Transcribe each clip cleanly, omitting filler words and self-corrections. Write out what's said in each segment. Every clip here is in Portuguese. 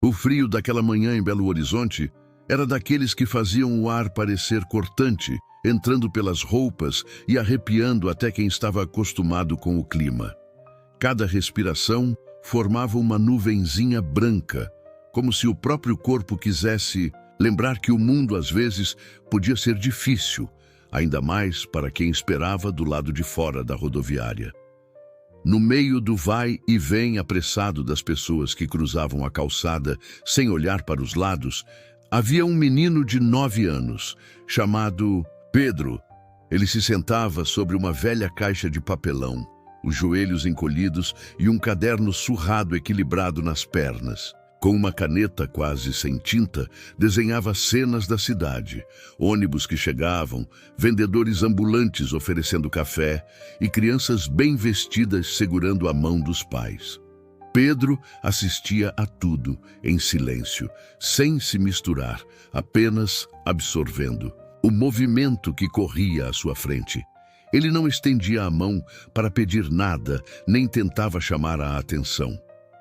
O frio daquela manhã em Belo Horizonte era daqueles que faziam o ar parecer cortante, entrando pelas roupas e arrepiando até quem estava acostumado com o clima. Cada respiração formava uma nuvenzinha branca, como se o próprio corpo quisesse lembrar que o mundo às vezes podia ser difícil, ainda mais para quem esperava do lado de fora da rodoviária. No meio do vai e vem apressado das pessoas que cruzavam a calçada sem olhar para os lados, havia um menino de 9 anos, chamado Pedro. Ele se sentava sobre uma velha caixa de papelão, os joelhos encolhidos e um caderno surrado equilibrado nas pernas. Com uma caneta quase sem tinta, desenhava cenas da cidade, ônibus que chegavam, vendedores ambulantes oferecendo café e crianças bem vestidas segurando a mão dos pais. Pedro assistia a tudo, em silêncio, sem se misturar, apenas absorvendo o movimento que corria à sua frente. Ele não estendia a mão para pedir nada, nem tentava chamar a atenção.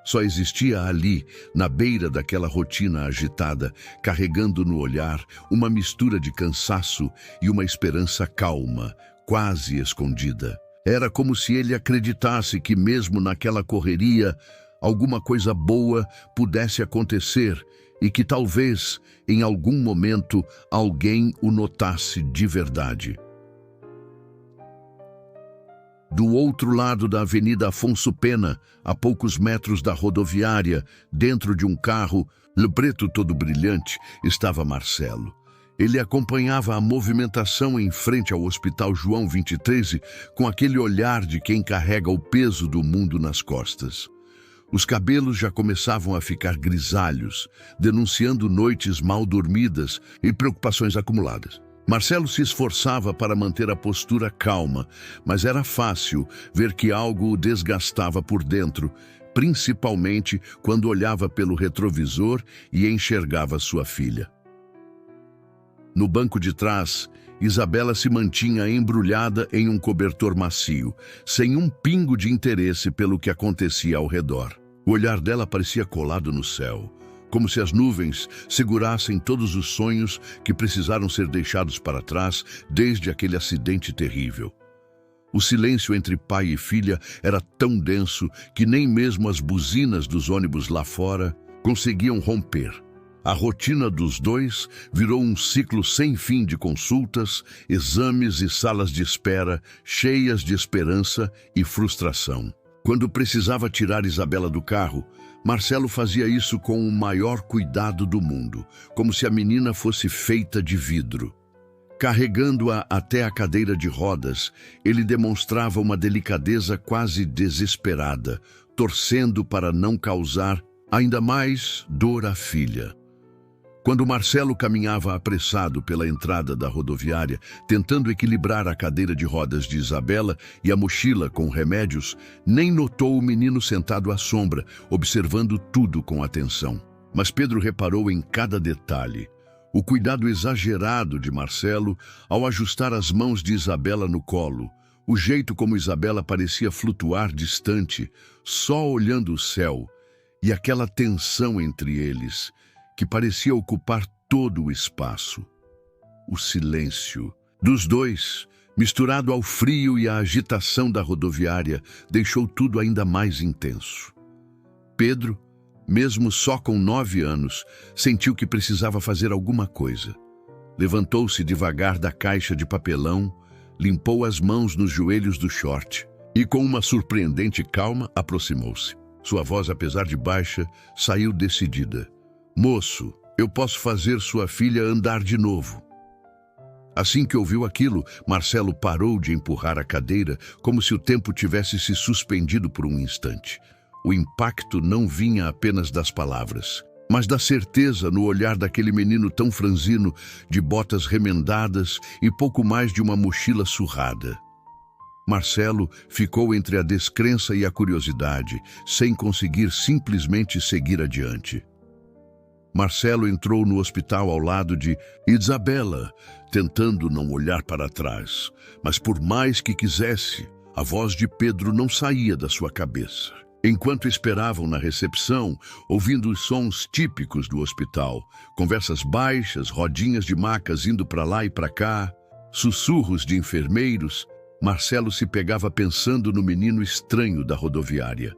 Só existia ali, na beira daquela rotina agitada, carregando no olhar uma mistura de cansaço e uma esperança calma, quase escondida. Era como se ele acreditasse que mesmo naquela correria, alguma coisa boa pudesse acontecer e que talvez, em algum momento, alguém o notasse de verdade. Do outro lado da Avenida Afonso Pena, a poucos metros da rodoviária, dentro de um carro, preto todo brilhante, estava Marcelo. Ele acompanhava a movimentação em frente ao Hospital João 23 com aquele olhar de quem carrega o peso do mundo nas costas. Os cabelos já começavam a ficar grisalhos, denunciando noites mal dormidas e preocupações acumuladas. Marcelo se esforçava para manter a postura calma, mas era fácil ver que algo o desgastava por dentro, principalmente quando olhava pelo retrovisor e enxergava sua filha. No banco de trás, Isabela se mantinha embrulhada em um cobertor macio, sem um pingo de interesse pelo que acontecia ao redor. O olhar dela parecia colado no céu, como se as nuvens segurassem todos os sonhos que precisaram ser deixados para trás desde aquele acidente terrível. O silêncio entre pai e filha era tão denso que nem mesmo as buzinas dos ônibus lá fora conseguiam romper. A rotina dos dois virou um ciclo sem fim de consultas, exames e salas de espera cheias de esperança e frustração. Quando precisava tirar Isabela do carro, Marcelo fazia isso com o maior cuidado do mundo, como se a menina fosse feita de vidro. Carregando-a até a cadeira de rodas, ele demonstrava uma delicadeza quase desesperada, torcendo para não causar ainda mais dor à filha. Quando Marcelo caminhava apressado pela entrada da rodoviária, tentando equilibrar a cadeira de rodas de Isabela e a mochila com remédios, nem notou o menino sentado à sombra, observando tudo com atenção. Mas Pedro reparou em cada detalhe. O cuidado exagerado de Marcelo ao ajustar as mãos de Isabela no colo, o jeito como Isabela parecia flutuar distante, só olhando o céu, e aquela tensão entre eles, que parecia ocupar todo o espaço. O silêncio dos dois, misturado ao frio e à agitação da rodoviária, deixou tudo ainda mais intenso. Pedro, mesmo só com 9 anos, sentiu que precisava fazer alguma coisa. Levantou-se devagar da caixa de papelão, limpou as mãos nos joelhos do short e, com uma surpreendente calma, aproximou-se. Sua voz, apesar de baixa, saiu decidida. "Moço, eu posso fazer sua filha andar de novo." Assim que ouviu aquilo, Marcelo parou de empurrar a cadeira, como se o tempo tivesse se suspendido por um instante. O impacto não vinha apenas das palavras, mas da certeza no olhar daquele menino tão franzino, de botas remendadas e pouco mais de uma mochila surrada. Marcelo ficou entre a descrença e a curiosidade, sem conseguir simplesmente seguir adiante. Marcelo entrou no hospital ao lado de Isabela, tentando não olhar para trás, mas por mais que quisesse, a voz de Pedro não saía da sua cabeça. Enquanto esperavam na recepção, ouvindo os sons típicos do hospital, conversas baixas, rodinhas de macas indo para lá e para cá, sussurros de enfermeiros, Marcelo se pegava pensando no menino estranho da rodoviária.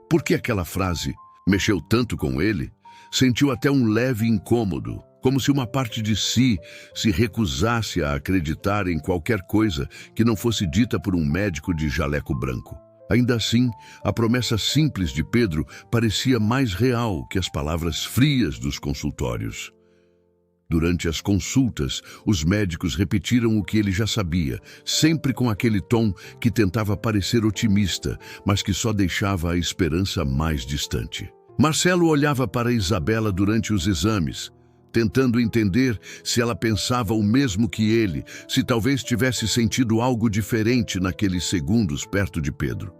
Por que aquela frase mexeu tanto com ele? Sentiu até um leve incômodo, como se uma parte de si se recusasse a acreditar em qualquer coisa que não fosse dita por um médico de jaleco branco. Ainda assim, a promessa simples de Pedro parecia mais real que as palavras frias dos consultórios. Durante as consultas, os médicos repetiram o que ele já sabia, sempre com aquele tom que tentava parecer otimista, mas que só deixava a esperança mais distante. Marcelo olhava para Isabela durante os exames, tentando entender se ela pensava o mesmo que ele, se talvez tivesse sentido algo diferente naqueles segundos perto de Pedro.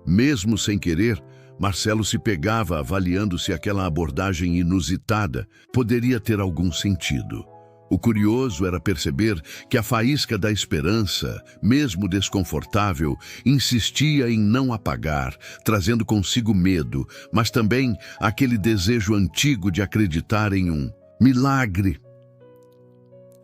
Mesmo sem querer, Marcelo se pegava avaliando se aquela abordagem inusitada poderia ter algum sentido. O curioso era perceber que a faísca da esperança, mesmo desconfortável, insistia em não apagar, trazendo consigo medo, mas também aquele desejo antigo de acreditar em um milagre.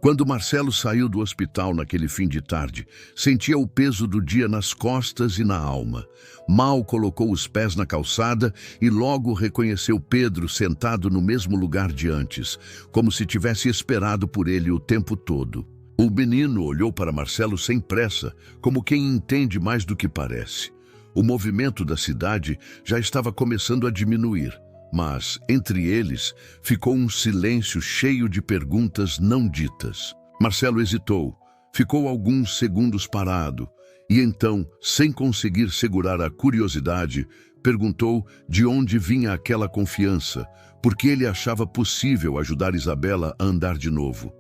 Quando Marcelo saiu do hospital naquele fim de tarde, sentia o peso do dia nas costas e na alma. Mal colocou os pés na calçada e logo reconheceu Pedro sentado no mesmo lugar de antes, como se tivesse esperado por ele o tempo todo. O menino olhou para Marcelo sem pressa, como quem entende mais do que parece. O movimento da cidade já estava começando a diminuir. Mas, entre eles, ficou um silêncio cheio de perguntas não ditas. Marcelo hesitou, ficou alguns segundos parado, e então, sem conseguir segurar a curiosidade, perguntou de onde vinha aquela confiança, porque ele achava possível ajudar Isabela a andar de novo.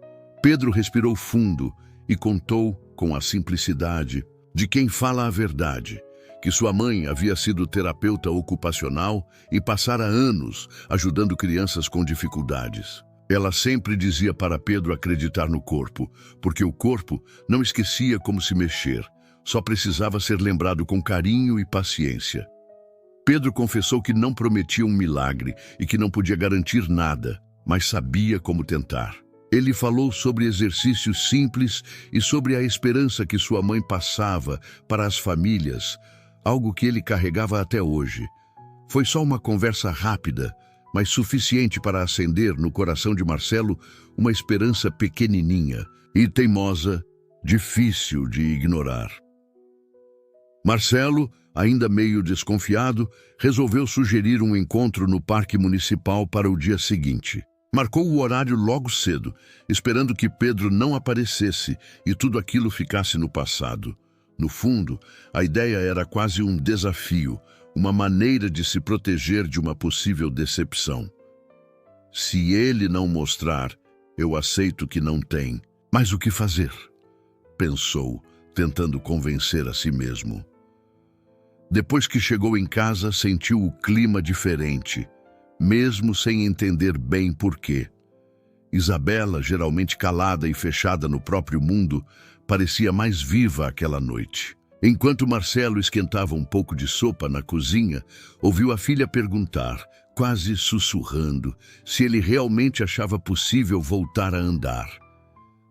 Pedro respirou fundo e contou, com a simplicidade de quem fala a verdade, que sua mãe havia sido terapeuta ocupacional e passara anos ajudando crianças com dificuldades. Ela sempre dizia para Pedro acreditar no corpo, porque o corpo não esquecia como se mexer, só precisava ser lembrado com carinho e paciência. Pedro confessou que não prometia um milagre e que não podia garantir nada, mas sabia como tentar. Ele falou sobre exercícios simples e sobre a esperança que sua mãe passava para as famílias, algo que ele carregava até hoje. Foi só uma conversa rápida, mas suficiente para acender no coração de Marcelo uma esperança pequenininha e teimosa, difícil de ignorar. Marcelo, ainda meio desconfiado, resolveu sugerir um encontro no Parque Municipal para o dia seguinte. Marcou o horário logo cedo, esperando que Pedro não aparecesse e tudo aquilo ficasse no passado. No fundo, a ideia era quase um desafio, uma maneira de se proteger de uma possível decepção. Se ele não mostrar, eu aceito que não tem. Mas o que fazer? Pensou, tentando convencer a si mesmo. Depois que chegou em casa, sentiu o clima diferente, mesmo sem entender bem por quê. Isabela, geralmente calada e fechada no próprio mundo, parecia mais viva aquela noite. Enquanto Marcelo esquentava um pouco de sopa na cozinha, ouviu a filha perguntar, quase sussurrando, se ele realmente achava possível voltar a andar.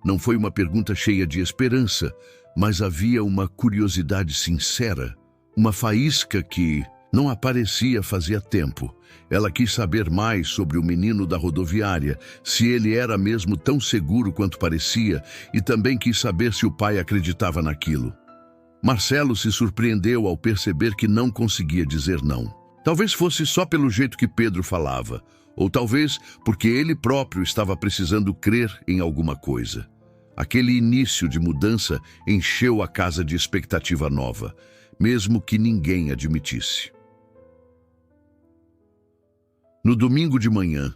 Não foi uma pergunta cheia de esperança, mas havia uma curiosidade sincera, uma faísca que não aparecia fazia tempo. Ela quis saber mais sobre o menino da rodoviária, se ele era mesmo tão seguro quanto parecia, e também quis saber se o pai acreditava naquilo. Marcelo se surpreendeu ao perceber que não conseguia dizer não. Talvez fosse só pelo jeito que Pedro falava, ou talvez porque ele próprio estava precisando crer em alguma coisa. Aquele início de mudança encheu a casa de expectativa nova, mesmo que ninguém admitisse. No domingo de manhã,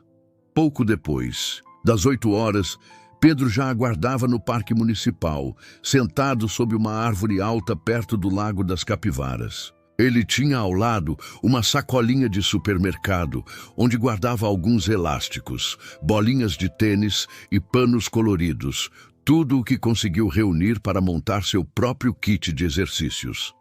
pouco depois das 8 horas, Pedro já aguardava no Parque Municipal, sentado sob uma árvore alta perto do Lago das Capivaras. Ele tinha ao lado uma sacolinha de supermercado, onde guardava alguns elásticos, bolinhas de tênis e panos coloridos, tudo o que conseguiu reunir para montar seu próprio kit de exercícios.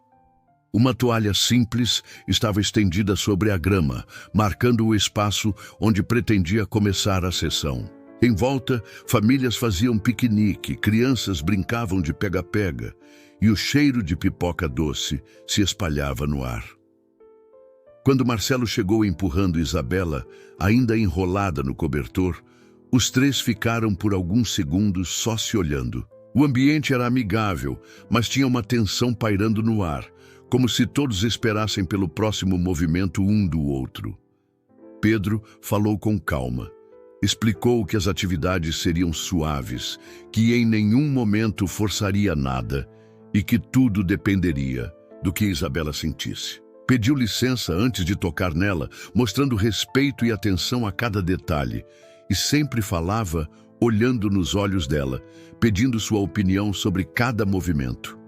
Uma toalha simples estava estendida sobre a grama, marcando o espaço onde pretendia começar a sessão. Em volta, famílias faziam piquenique, crianças brincavam de pega-pega e o cheiro de pipoca doce se espalhava no ar. Quando Marcelo chegou empurrando Isabela, ainda enrolada no cobertor, os três ficaram por alguns segundos só se olhando. O ambiente era amigável, mas tinha uma tensão pairando no ar, como se todos esperassem pelo próximo movimento um do outro. Pedro falou com calma. Explicou que as atividades seriam suaves, que em nenhum momento forçaria nada e que tudo dependeria do que Isabela sentisse. Pediu licença antes de tocar nela, mostrando respeito e atenção a cada detalhe, e sempre falava olhando nos olhos dela, pedindo sua opinião sobre cada movimento.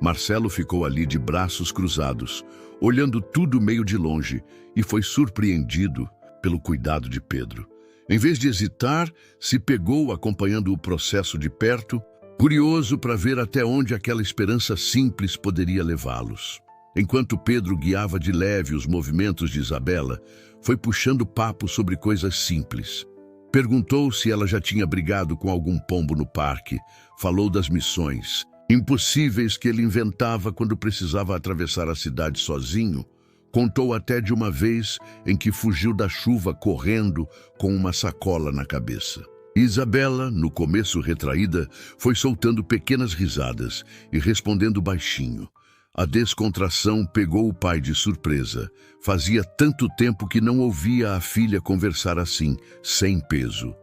Marcelo ficou ali de braços cruzados, olhando tudo meio de longe, e foi surpreendido pelo cuidado de Pedro. Em vez de hesitar, se pegou acompanhando o processo de perto, curioso para ver até onde aquela esperança simples poderia levá-los. Enquanto Pedro guiava de leve os movimentos de Isabela, foi puxando papo sobre coisas simples. Perguntou se ela já tinha brigado com algum pombo no parque, falou das missões impossíveis que ele inventava quando precisava atravessar a cidade sozinho. Contou até de uma vez em que fugiu da chuva correndo com uma sacola na cabeça. Isabela, no começo retraída, foi soltando pequenas risadas e respondendo baixinho. A descontração pegou o pai de surpresa. Fazia tanto tempo que não ouvia a filha conversar assim, sem peso.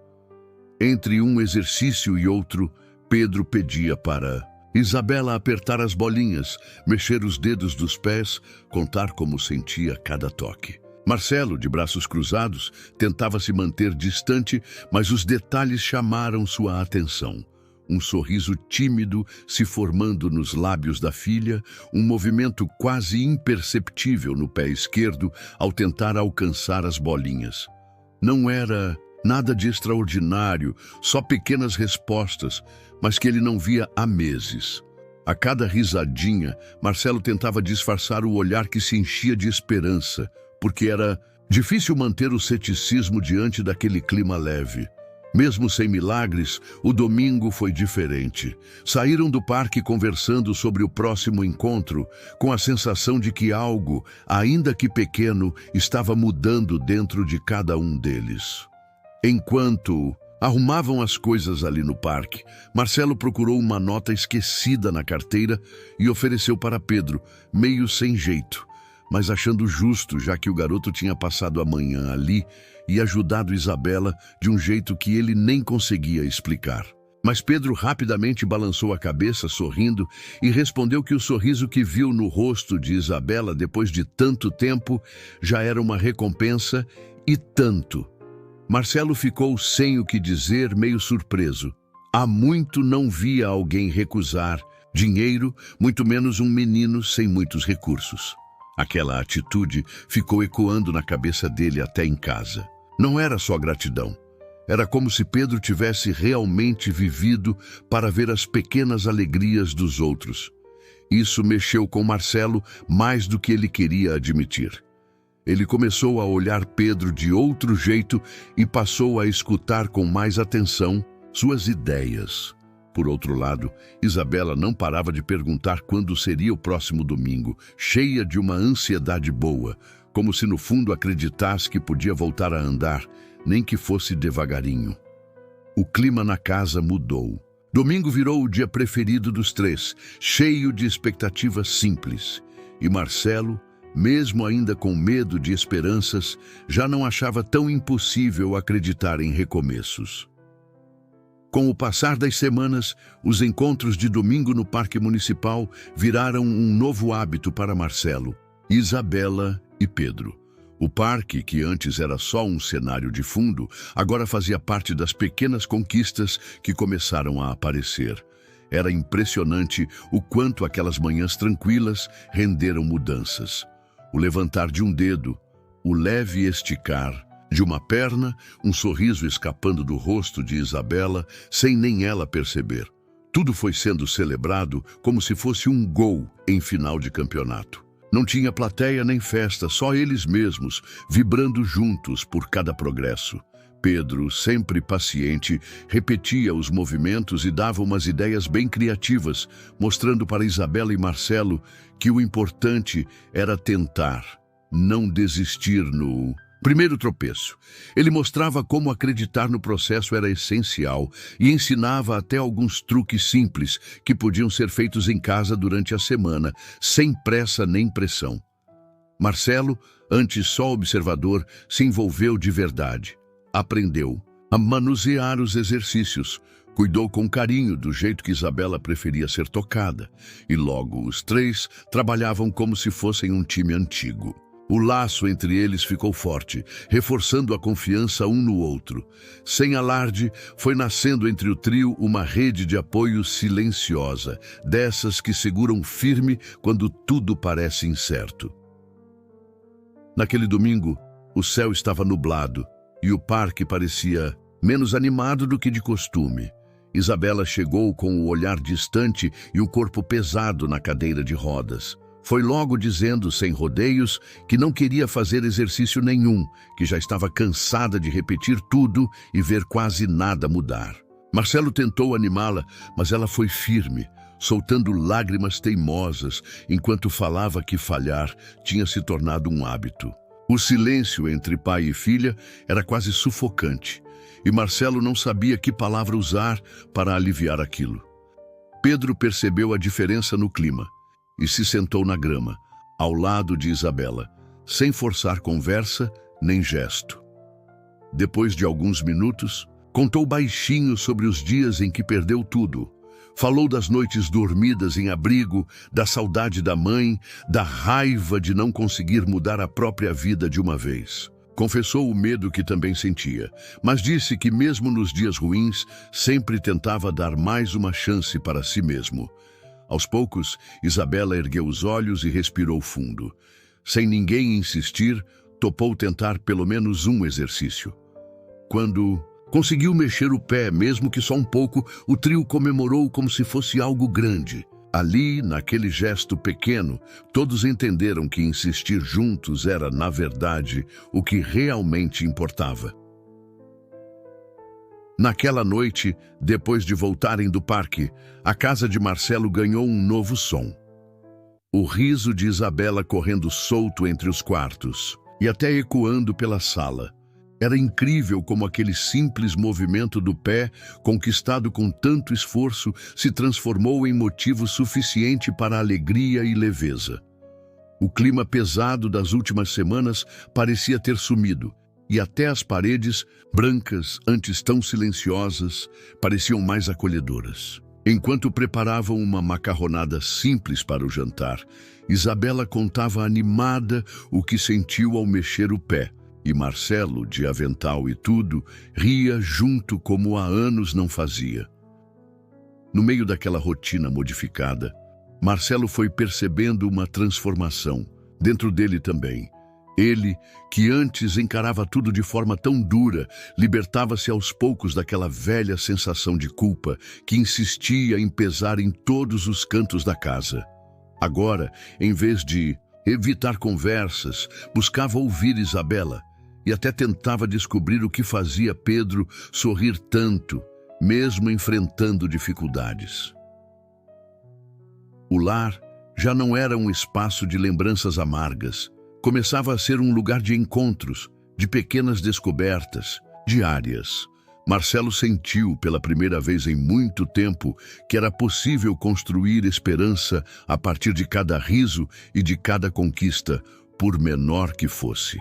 Entre um exercício e outro, Pedro pedia para Isabela apertar as bolinhas, mexer os dedos dos pés, contar como sentia cada toque. Marcelo, de braços cruzados, tentava se manter distante, mas os detalhes chamaram sua atenção. Um sorriso tímido se formando nos lábios da filha, um movimento quase imperceptível no pé esquerdo ao tentar alcançar as bolinhas. Não era nada de extraordinário, só pequenas respostas, mas que ele não via há meses. A cada risadinha, Marcelo tentava disfarçar o olhar que se enchia de esperança, porque era difícil manter o ceticismo diante daquele clima leve. Mesmo sem milagres, o domingo foi diferente. Saíram do parque conversando sobre o próximo encontro, com a sensação de que algo, ainda que pequeno, estava mudando dentro de cada um deles. Enquanto arrumavam as coisas ali no parque, Marcelo procurou uma nota esquecida na carteira e ofereceu para Pedro, meio sem jeito, mas achando justo, já que o garoto tinha passado a manhã ali e ajudado Isabela de um jeito que ele nem conseguia explicar. Mas Pedro rapidamente balançou a cabeça, sorrindo, e respondeu que o sorriso que viu no rosto de Isabela depois de tanto tempo já era uma recompensa, e tanto. Marcelo ficou sem o que dizer, meio surpreso. Há muito não via alguém recusar dinheiro, muito menos um menino sem muitos recursos. Aquela atitude ficou ecoando na cabeça dele até em casa. Não era só gratidão. Era como se Pedro tivesse realmente vivido para ver as pequenas alegrias dos outros. Isso mexeu com Marcelo mais do que ele queria admitir. Ele começou a olhar Pedro de outro jeito e passou a escutar com mais atenção suas ideias. Por outro lado, Isabela não parava de perguntar quando seria o próximo domingo, cheia de uma ansiedade boa, como se no fundo acreditasse que podia voltar a andar, nem que fosse devagarinho. O clima na casa mudou. Domingo virou o dia preferido dos três, cheio de expectativas simples. E Marcelo, mesmo ainda com medo de esperanças, já não achava tão impossível acreditar em recomeços. Com o passar das semanas, os encontros de domingo no Parque Municipal viraram um novo hábito para Marcelo, Isabela e Pedro. O parque, que antes era só um cenário de fundo, agora fazia parte das pequenas conquistas que começaram a aparecer. Era impressionante o quanto aquelas manhãs tranquilas renderam mudanças. O levantar de um dedo, o leve esticar de uma perna, um sorriso escapando do rosto de Isabela, sem nem ela perceber. Tudo foi sendo celebrado como se fosse um gol em final de campeonato. Não tinha plateia nem festa, só eles mesmos, vibrando juntos por cada progresso. Pedro, sempre paciente, repetia os movimentos e dava umas ideias bem criativas, mostrando para Isabela e Marcelo que o importante era tentar, não desistir no primeiro tropeço. Ele mostrava como acreditar no processo era essencial e ensinava até alguns truques simples que podiam ser feitos em casa durante a semana, sem pressa nem pressão. Marcelo, antes só observador, se envolveu de verdade. Aprendeu a manusear os exercícios, cuidou com carinho do jeito que Isabela preferia ser tocada, e logo os três trabalhavam como se fossem um time antigo. O laço entre eles ficou forte, reforçando a confiança um no outro. Sem alarde, foi nascendo entre o trio uma rede de apoio silenciosa, dessas que seguram firme quando tudo parece incerto. Naquele domingo, o céu estava nublado e o parque parecia menos animado do que de costume. Isabela chegou com o olhar distante e o corpo pesado na cadeira de rodas. Foi logo dizendo, sem rodeios, que não queria fazer exercício nenhum, que já estava cansada de repetir tudo e ver quase nada mudar. Marcelo tentou animá-la, mas ela foi firme, soltando lágrimas teimosas, enquanto falava que falhar tinha se tornado um hábito. O silêncio entre pai e filha era quase sufocante, e Marcelo não sabia que palavra usar para aliviar aquilo. Pedro percebeu a diferença no clima e se sentou na grama, ao lado de Isabela, sem forçar conversa nem gesto. Depois de alguns minutos, contou baixinho sobre os dias em que perdeu tudo. Falou das noites dormidas em abrigo, da saudade da mãe, da raiva de não conseguir mudar a própria vida de uma vez. Confessou o medo que também sentia, mas disse que mesmo nos dias ruins, sempre tentava dar mais uma chance para si mesmo. Aos poucos, Isabela ergueu os olhos e respirou fundo. Sem ninguém insistir, topou tentar pelo menos um exercício. Quando conseguiu mexer o pé, mesmo que só um pouco, o trio comemorou como se fosse algo grande. Ali, naquele gesto pequeno, todos entenderam que insistir juntos era, na verdade, o que realmente importava. Naquela noite, depois de voltarem do parque, a casa de Marcelo ganhou um novo som. O riso de Isabela correndo solto entre os quartos e até ecoando pela sala. Era incrível como aquele simples movimento do pé, conquistado com tanto esforço, se transformou em motivo suficiente para alegria e leveza. O clima pesado das últimas semanas parecia ter sumido, e até as paredes, brancas, antes tão silenciosas, pareciam mais acolhedoras. Enquanto preparavam uma macarronada simples para o jantar, Isabela contava animada o que sentiu ao mexer o pé, e Marcelo, de avental e tudo, ria junto como há anos não fazia. No meio daquela rotina modificada, Marcelo foi percebendo uma transformação, dentro dele também. Ele, que antes encarava tudo de forma tão dura, libertava-se aos poucos daquela velha sensação de culpa que insistia em pesar em todos os cantos da casa. Agora, em vez de evitar conversas, buscava ouvir Isabela e até tentava descobrir o que fazia Pedro sorrir tanto, mesmo enfrentando dificuldades. O lar já não era um espaço de lembranças amargas. Começava a ser um lugar de encontros, de pequenas descobertas, diárias. Marcelo sentiu, pela primeira vez em muito tempo, que era possível construir esperança a partir de cada riso e de cada conquista, por menor que fosse.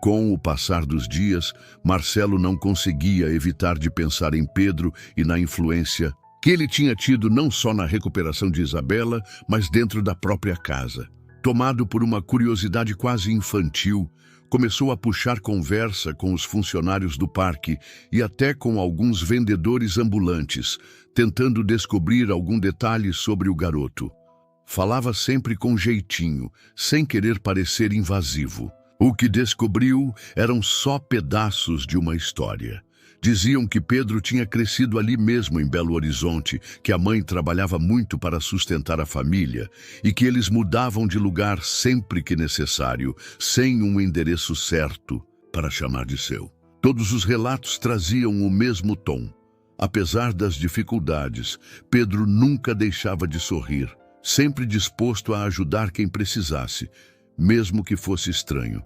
Com o passar dos dias, Marcelo não conseguia evitar de pensar em Pedro e na influência que ele tinha tido não só na recuperação de Isabela, mas dentro da própria casa. Tomado por uma curiosidade quase infantil, começou a puxar conversa com os funcionários do parque e até com alguns vendedores ambulantes, tentando descobrir algum detalhe sobre o garoto. Falava sempre com jeitinho, sem querer parecer invasivo. O que descobriu eram só pedaços de uma história. Diziam que Pedro tinha crescido ali mesmo em Belo Horizonte, que a mãe trabalhava muito para sustentar a família e que eles mudavam de lugar sempre que necessário, sem um endereço certo para chamar de seu. Todos os relatos traziam o mesmo tom. Apesar das dificuldades, Pedro nunca deixava de sorrir, sempre disposto a ajudar quem precisasse, mesmo que fosse estranho.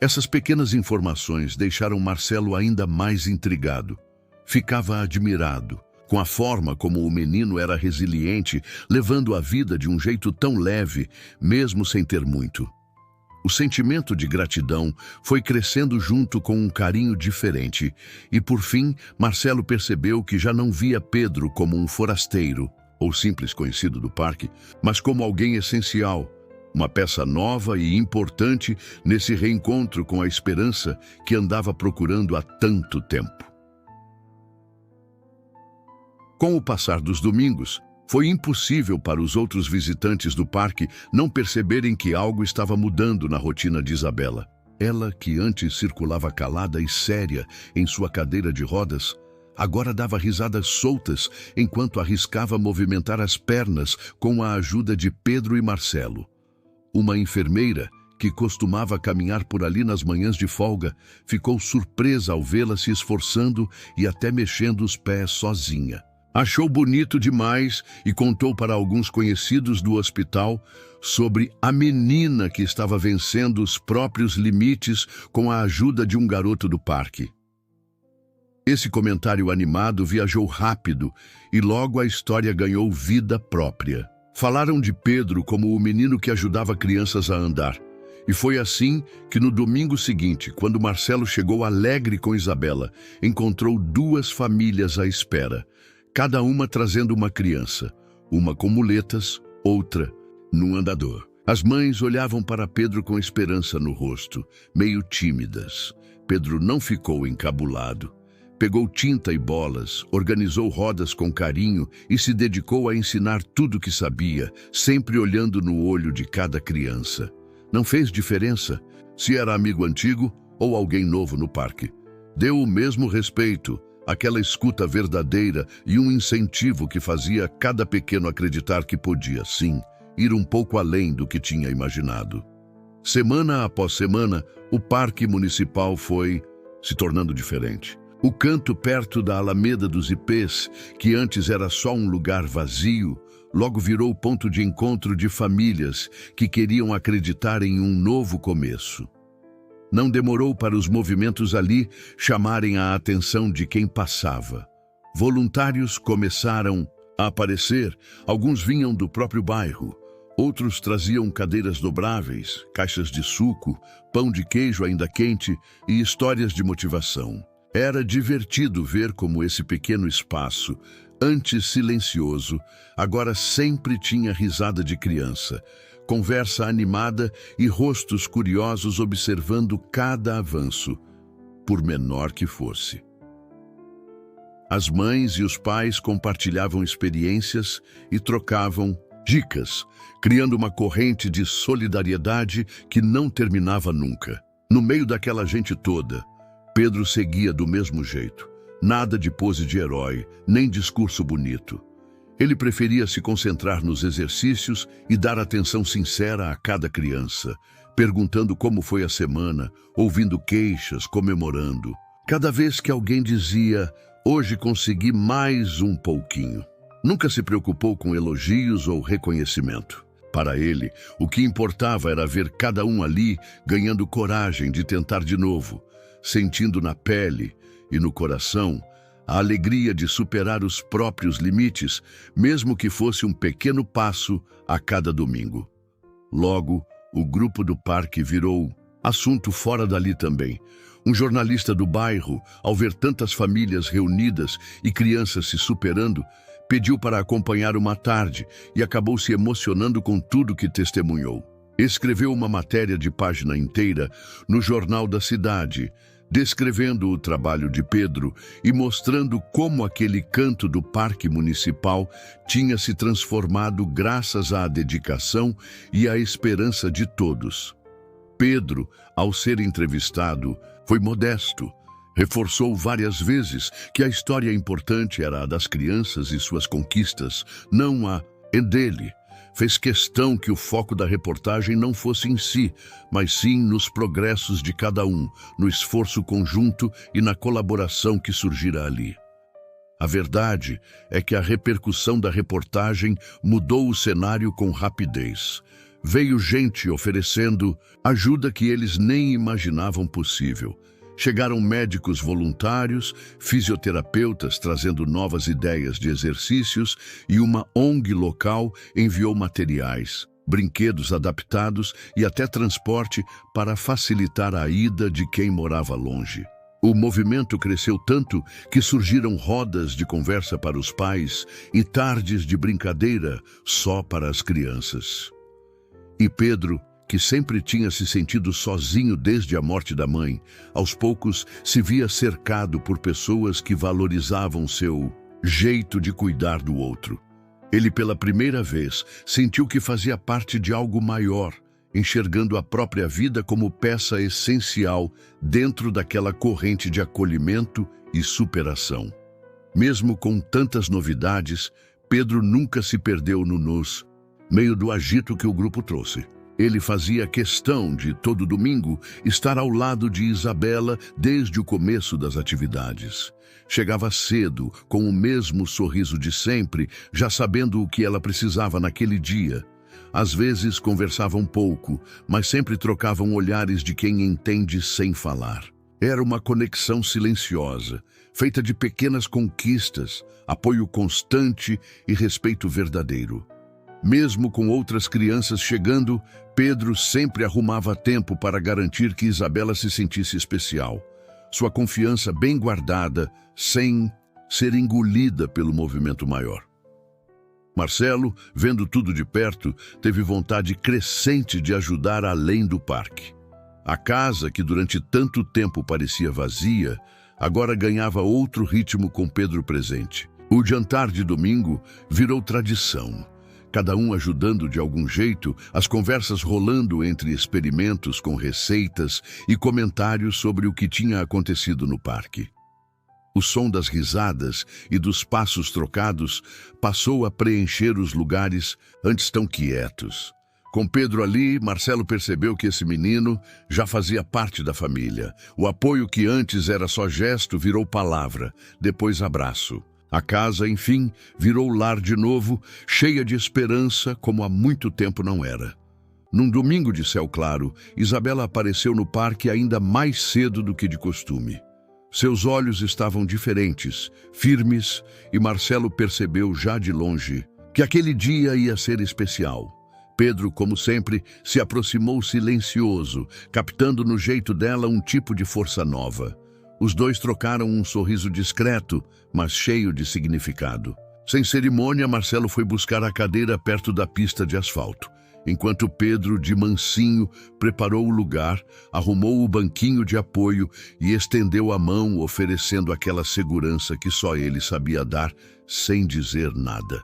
Essas pequenas informações deixaram Marcelo ainda mais intrigado. Ficava admirado com a forma como o menino era resiliente, levando a vida de um jeito tão leve, mesmo sem ter muito. O sentimento de gratidão foi crescendo junto com um carinho diferente, e por fim, Marcelo percebeu que já não via Pedro como um forasteiro ou simples conhecido do parque, mas como alguém essencial, uma peça nova e importante nesse reencontro com a esperança que andava procurando há tanto tempo. Com o passar dos domingos, foi impossível para os outros visitantes do parque não perceberem que algo estava mudando na rotina de Isabela. Ela, que antes circulava calada e séria em sua cadeira de rodas, agora dava risadas soltas enquanto arriscava movimentar as pernas com a ajuda de Pedro e Marcelo. Uma enfermeira, que costumava caminhar por ali nas manhãs de folga, ficou surpresa ao vê-la se esforçando e até mexendo os pés sozinha. Achou bonito demais e contou para alguns conhecidos do hospital sobre a menina que estava vencendo os próprios limites com a ajuda de um garoto do parque. Esse comentário animado viajou rápido e logo a história ganhou vida própria. Falaram de Pedro como o menino que ajudava crianças a andar. E foi assim que no domingo seguinte, quando Marcelo chegou alegre com Isabela, encontrou duas famílias à espera, cada uma trazendo uma criança, uma com muletas, outra num andador. As mães olhavam para Pedro com esperança no rosto, meio tímidas. Pedro não ficou encabulado. Pegou tinta e bolas, organizou rodas com carinho e se dedicou a ensinar tudo o que sabia, sempre olhando no olho de cada criança. Não fez diferença se era amigo antigo ou alguém novo no parque. Deu o mesmo respeito, aquela escuta verdadeira e um incentivo que fazia cada pequeno acreditar que podia, sim, ir um pouco além do que tinha imaginado. Semana após semana, o parque municipal foi se tornando diferente. O canto perto da Alameda dos Ipês, que antes era só um lugar vazio, logo virou ponto de encontro de famílias que queriam acreditar em um novo começo. Não demorou para os movimentos ali chamarem a atenção de quem passava. Voluntários começaram a aparecer, alguns vinham do próprio bairro, outros traziam cadeiras dobráveis, caixas de suco, pão de queijo ainda quente e histórias de motivação. Era divertido ver como esse pequeno espaço, antes silencioso, agora sempre tinha risada de criança, conversa animada e rostos curiosos observando cada avanço, por menor que fosse. As mães e os pais compartilhavam experiências e trocavam dicas, criando uma corrente de solidariedade que não terminava nunca. No meio daquela gente toda, Pedro seguia do mesmo jeito. Nada de pose de herói, nem discurso bonito. Ele preferia se concentrar nos exercícios e dar atenção sincera a cada criança, perguntando como foi a semana, ouvindo queixas, comemorando. Cada vez que alguém dizia, hoje consegui mais um pouquinho. Nunca se preocupou com elogios ou reconhecimento. Para ele, o que importava era ver cada um ali ganhando coragem de tentar de novo, sentindo na pele e no coração a alegria de superar os próprios limites, mesmo que fosse um pequeno passo a cada domingo. Logo, o grupo do parque virou assunto fora dali também. Um jornalista do bairro, ao ver tantas famílias reunidas e crianças se superando, pediu para acompanhar uma tarde e acabou se emocionando com tudo que testemunhou. Escreveu uma matéria de página inteira no jornal da cidade, descrevendo o trabalho de Pedro e mostrando como aquele canto do parque municipal tinha se transformado graças à dedicação e à esperança de todos. Pedro, ao ser entrevistado, foi modesto, Reforçou várias vezes que a história importante era a das crianças e suas conquistas, não a dele. Fez questão que o foco da reportagem não fosse em si, mas sim nos progressos de cada um, no esforço conjunto e na colaboração que surgira ali. A verdade é que a repercussão da reportagem mudou o cenário com rapidez. Veio gente oferecendo ajuda que eles nem imaginavam possível. Chegaram médicos voluntários, fisioterapeutas trazendo novas ideias de exercícios e uma ONG local enviou materiais, brinquedos adaptados e até transporte para facilitar a ida de quem morava longe. O movimento cresceu tanto que surgiram rodas de conversa para os pais e tardes de brincadeira só para as crianças. E Pedro, que sempre tinha se sentido sozinho desde a morte da mãe, aos poucos se via cercado por pessoas que valorizavam seu jeito de cuidar do outro. Ele, pela primeira vez, sentiu que fazia parte de algo maior, enxergando a própria vida como peça essencial dentro daquela corrente de acolhimento e superação. Mesmo com tantas novidades, Pedro nunca se perdeu no meio do agito que o grupo trouxe. Ele fazia questão de, todo domingo, estar ao lado de Isabela desde o começo das atividades. Chegava cedo, com o mesmo sorriso de sempre, já sabendo o que ela precisava naquele dia. Às vezes conversavam pouco, mas sempre trocavam olhares de quem entende sem falar. Era uma conexão silenciosa, feita de pequenas conquistas, apoio constante e respeito verdadeiro. Mesmo com outras crianças chegando, Pedro sempre arrumava tempo para garantir que Isabela se sentisse especial. Sua confiança bem guardada, sem ser engolida pelo movimento maior. Marcelo, vendo tudo de perto, teve vontade crescente de ajudar além do parque. A casa, que durante tanto tempo parecia vazia, agora ganhava outro ritmo com Pedro presente. O jantar de domingo virou tradição. Cada um ajudando de algum jeito, as conversas rolando entre experimentos com receitas e comentários sobre o que tinha acontecido no parque. O som das risadas e dos passos trocados passou a preencher os lugares antes tão quietos. Com Pedro ali, Marcelo percebeu que esse menino já fazia parte da família. O apoio que antes era só gesto virou palavra, depois abraço. A casa, enfim, virou lar de novo, cheia de esperança como há muito tempo não era. Num domingo de céu claro, Isabela apareceu no parque ainda mais cedo do que de costume. Seus olhos estavam diferentes, firmes, e Marcelo percebeu já de longe que aquele dia ia ser especial. Pedro, como sempre, se aproximou silencioso, captando no jeito dela um tipo de força nova. Os dois trocaram um sorriso discreto, mas cheio de significado. Sem cerimônia, Marcelo foi buscar a cadeira perto da pista de asfalto, enquanto Pedro, de mansinho, preparou o lugar, arrumou o banquinho de apoio e estendeu a mão, oferecendo aquela segurança que só ele sabia dar, sem dizer nada.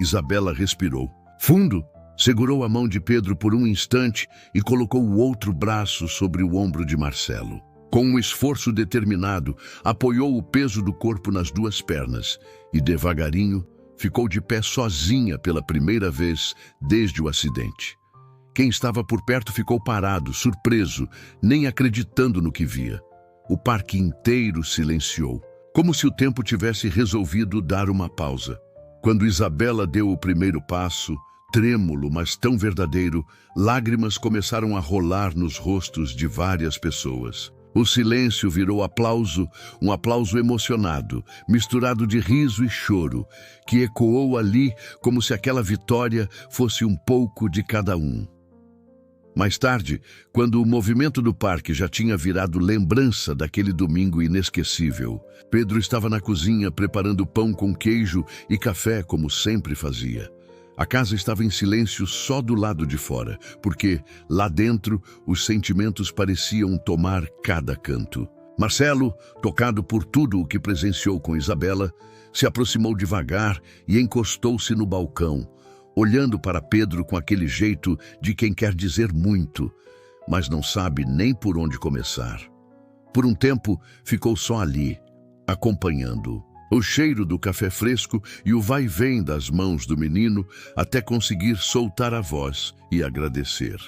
Isabela respirou fundo, segurou a mão de Pedro por um instante e colocou o outro braço sobre o ombro de Marcelo. Com um esforço determinado, apoiou o peso do corpo nas duas pernas e, devagarinho, ficou de pé sozinha pela primeira vez desde o acidente. Quem estava por perto ficou parado, surpreso, nem acreditando no que via. O parque inteiro silenciou, como se o tempo tivesse resolvido dar uma pausa. Quando Isabela deu o primeiro passo, trêmulo, mas tão verdadeiro, lágrimas começaram a rolar nos rostos de várias pessoas. O silêncio virou aplauso, um aplauso emocionado, misturado de riso e choro, que ecoou ali como se aquela vitória fosse um pouco de cada um. Mais tarde, quando o movimento do parque já tinha virado lembrança daquele domingo inesquecível, Pedro estava na cozinha preparando pão com queijo e café como sempre fazia. A casa estava em silêncio só do lado de fora, porque, lá dentro, os sentimentos pareciam tomar cada canto. Marcelo, tocado por tudo o que presenciou com Isabela, se aproximou devagar e encostou-se no balcão, olhando para Pedro com aquele jeito de quem quer dizer muito, mas não sabe nem por onde começar. Por um tempo, ficou só ali, acompanhando-o. O cheiro do café fresco e o vai-vem das mãos do menino até conseguir soltar a voz e agradecer.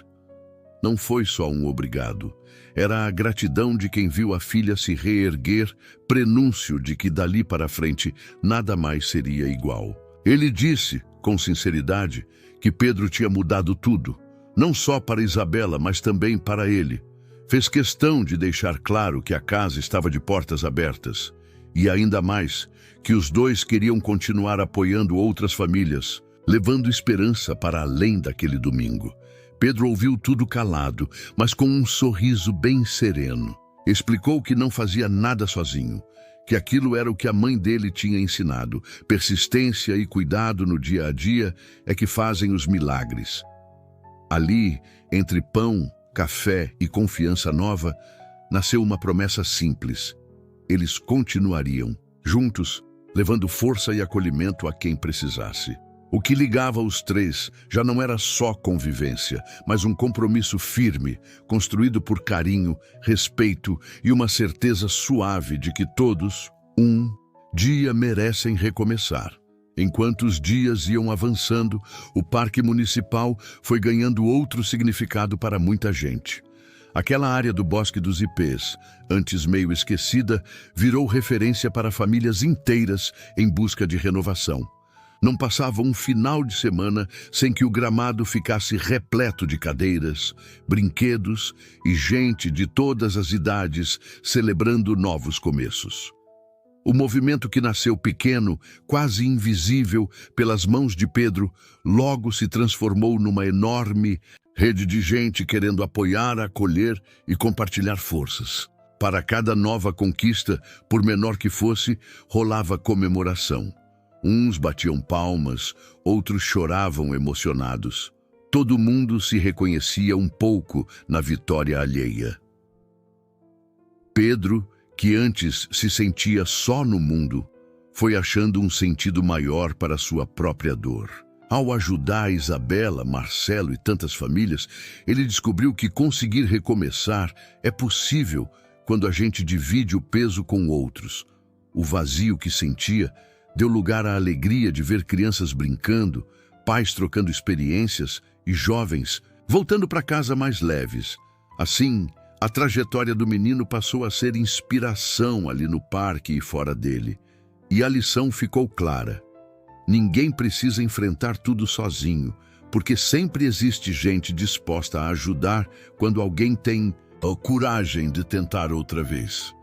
Não foi só um obrigado. Era a gratidão de quem viu a filha se reerguer, prenúncio de que dali para frente nada mais seria igual. Ele disse, com sinceridade, que Pedro tinha mudado tudo, não só para Isabela, mas também para ele. Fez questão de deixar claro que a casa estava de portas abertas. E ainda mais, que os dois queriam continuar apoiando outras famílias, levando esperança para além daquele domingo. Pedro ouviu tudo calado, mas com um sorriso bem sereno. Explicou que não fazia nada sozinho, que aquilo era o que a mãe dele tinha ensinado. Persistência e cuidado no dia a dia é que fazem os milagres. Ali, entre pão, café e confiança nova, nasceu uma promessa simples. Eles continuariam, juntos, levando força e acolhimento a quem precisasse. O que ligava os três já não era só convivência, mas um compromisso firme, construído por carinho, respeito e uma certeza suave de que todos, um dia, merecem recomeçar. Enquanto os dias iam avançando, o Parque Municipal foi ganhando outro significado para muita gente. Aquela área do Bosque dos Ipês, antes meio esquecida, virou referência para famílias inteiras em busca de renovação. Não passava um final de semana sem que o gramado ficasse repleto de cadeiras, brinquedos e gente de todas as idades celebrando novos começos. O movimento que nasceu pequeno, quase invisível, pelas mãos de Pedro, logo se transformou numa enorme rede de gente querendo apoiar, acolher e compartilhar forças. Para cada nova conquista, por menor que fosse, rolava comemoração. Uns batiam palmas, outros choravam emocionados. Todo mundo se reconhecia um pouco na vitória alheia. Pedro, que antes se sentia só no mundo, foi achando um sentido maior para sua própria dor. Ao ajudar Isabela, Marcelo e tantas famílias, ele descobriu que conseguir recomeçar é possível quando a gente divide o peso com outros. O vazio que sentia deu lugar à alegria de ver crianças brincando, pais trocando experiências e jovens voltando para casa mais leves. Assim, a trajetória do menino passou a ser inspiração ali no parque e fora dele. E a lição ficou clara. Ninguém precisa enfrentar tudo sozinho, porque sempre existe gente disposta a ajudar quando alguém tem a coragem de tentar outra vez.